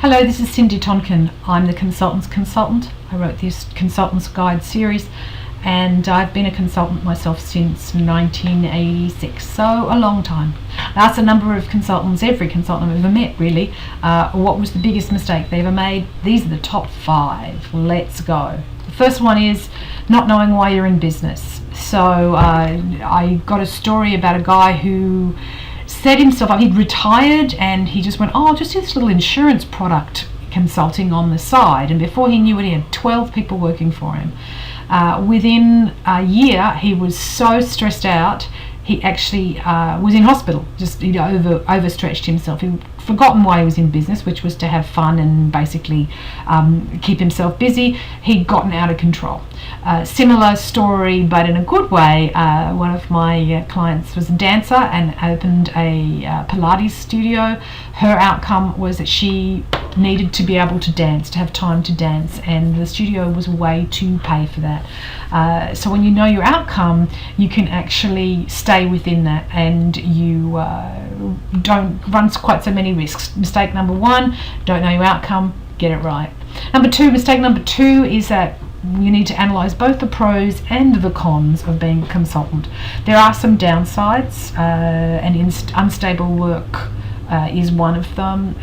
Hello, this is Cindy Tonkin. I'm the Consultant's Consultant. I wrote this Consultant's Guide series, and I've been a consultant myself since 1986, so a long time. I asked a number of consultants, every consultant I've ever met really, what was the biggest mistake they ever made. These are the top 5. Let's go. The first one is not knowing why you're in business. So I got a story about a guy who set himself up. He'd retired and he just went, I'll just do this little insurance product consulting on the side, and before he knew it, he had 12 people working for him. Within a year, he was so stressed out, he actually was in hospital. Just he'd overstretched himself. He'd forgotten why he was in business, which was to have fun and basically keep himself busy. He'd gotten out of control. Similar story, but in a good way. One of my clients was a dancer and opened a Pilates studio. Her outcome was that she needed to be able to dance, to have time to dance, and the studio was a way to pay for that. So when you know your outcome, you can actually stay within that, and you don't run quite so many risks. Mistake number 1, don't know your outcome, get it right. Mistake number 2 is that you need to analyse both the pros and the cons of being a consultant. There are some downsides, and unstable work is one of them.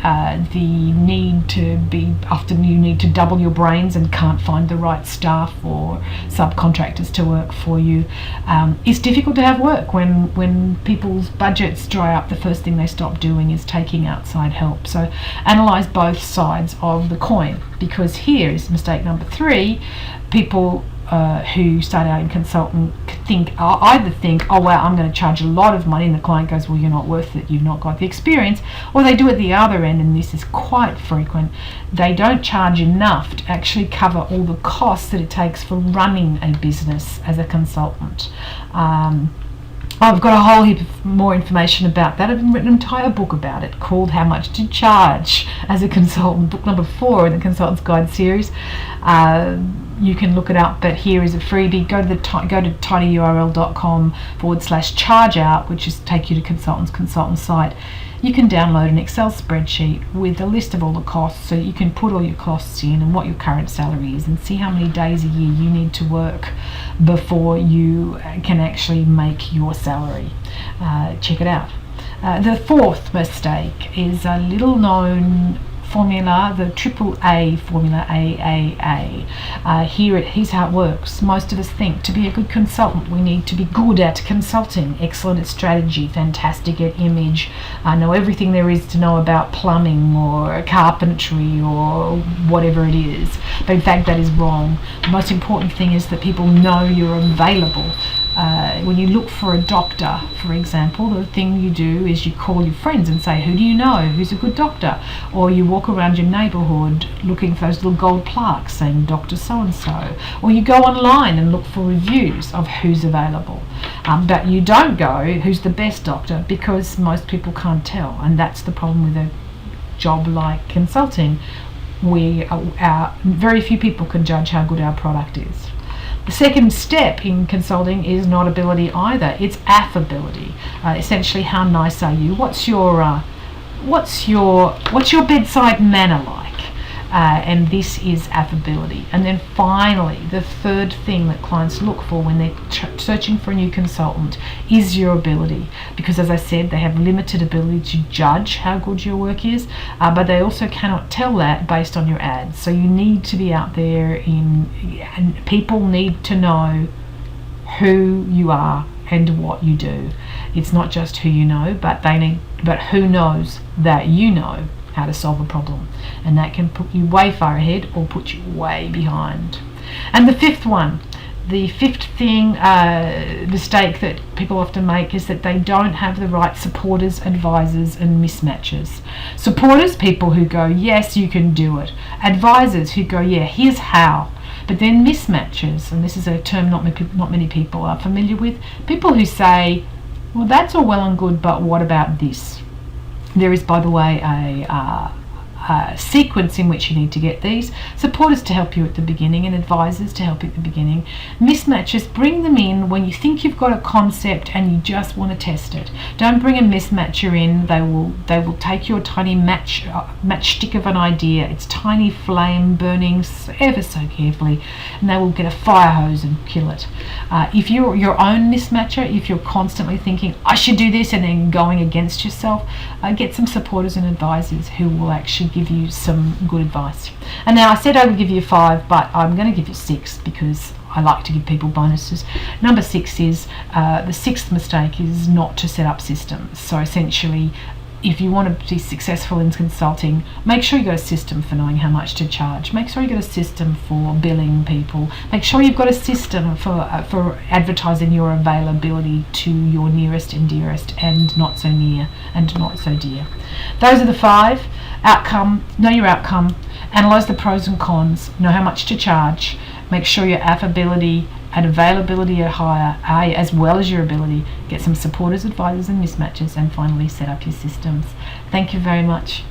The need to be, often you need to double your brains and can't find the right staff or subcontractors to work for you. It's difficult to have work when people's budgets dry up. The first thing they stop doing is taking outside help. So analyse both sides of the coin, because here is mistake number 3. People who start out in consultant either think, oh wow, I'm going to charge a lot of money, and the client goes, well, you're not worth it, you've not got the experience. Or they do it the other end, and this is quite frequent. They don't charge enough to actually cover all the costs that it takes for running a business as a consultant. I've got a whole heap of more information about that. I've written an entire book about it called How Much to Charge as a Consultant, book number 4 in the Consultant's Guide series. You can look it up, but here is a freebie. Go to tinyurl.com/chargeout, which is take you to consultant site. You can download an Excel spreadsheet with a list of all the costs, so you can put all your costs in and what your current salary is, and see how many days a year you need to work before you can actually make your salary. Check it out. The 4th mistake is a little known formula, the AAA formula, AAA. Here's how it works. Most of us think to be a good consultant we need to be good at consulting, excellent at strategy, fantastic at image, know everything there is to know about plumbing or carpentry or whatever it is. But in fact that is wrong. The most important thing is that people know you're available. When you look for a doctor, for example, the thing you do is you call your friends and say, who do you know, who's a good doctor? Or you walk around your neighbourhood looking for those little gold plaques saying Dr. So-and-so. Or you go online and look for reviews of who's available. But you don't go, who's the best doctor, because most people can't tell. And that's the problem with a job like consulting. Very few people can judge how good our product is. The second step in consulting is not ability either. It's affability. Essentially, how nice are you? What's your bedside manner like? And this is affability. And then finally, the third thing that clients look for when they're searching for a new consultant is your ability. Because as I said, they have limited ability to judge how good your work is, but they also cannot tell that based on your ads. So you need to be out there and people need to know who you are and what you do. It's not just who you know, but who knows that you know how to solve a problem, and that can put you way far ahead or put you way behind. And the 5th one, the 5th mistake that people often make is that they don't have the right supporters, advisors and mismatchers. Supporters, people who go, yes, you can do it. Advisors who go, yeah, here's how. But then mismatchers, and this is a term not many people are familiar with, people who say, well, that's all well and good, but what about this? There is, by the way, a sequence in which you need to get these. Supporters to help you at the beginning and advisors to help you at the beginning. Mismatchers, bring them in when you think you've got a concept and you just want to test it. Don't bring a mismatcher in. They will take your tiny matchstick of an idea, its tiny flame burning ever so carefully, and they will get a fire hose and kill it. If you're your own mismatcher, if you're constantly thinking I should do this and then going against yourself, get some supporters and advisors who will actually give you some good advice. And now I said I would give you 5, but I'm going to give you 6 because I like to give people bonuses. Number 6 is the 6th mistake is not to set up systems. So essentially, if you want to be successful in consulting, make sure you've got a system for knowing how much to charge. Make sure you've got a system for billing people. Make sure you've got a system for advertising your availability to your nearest and dearest and not so near and not so dear. Those are the 5. Outcome, know your outcome. Analyze the pros and cons. Know how much to charge. Make sure your affability and availability are higher, as well as your ability. Get some supporters, advisors and mismatchers, and finally set up your systems. Thank you very much.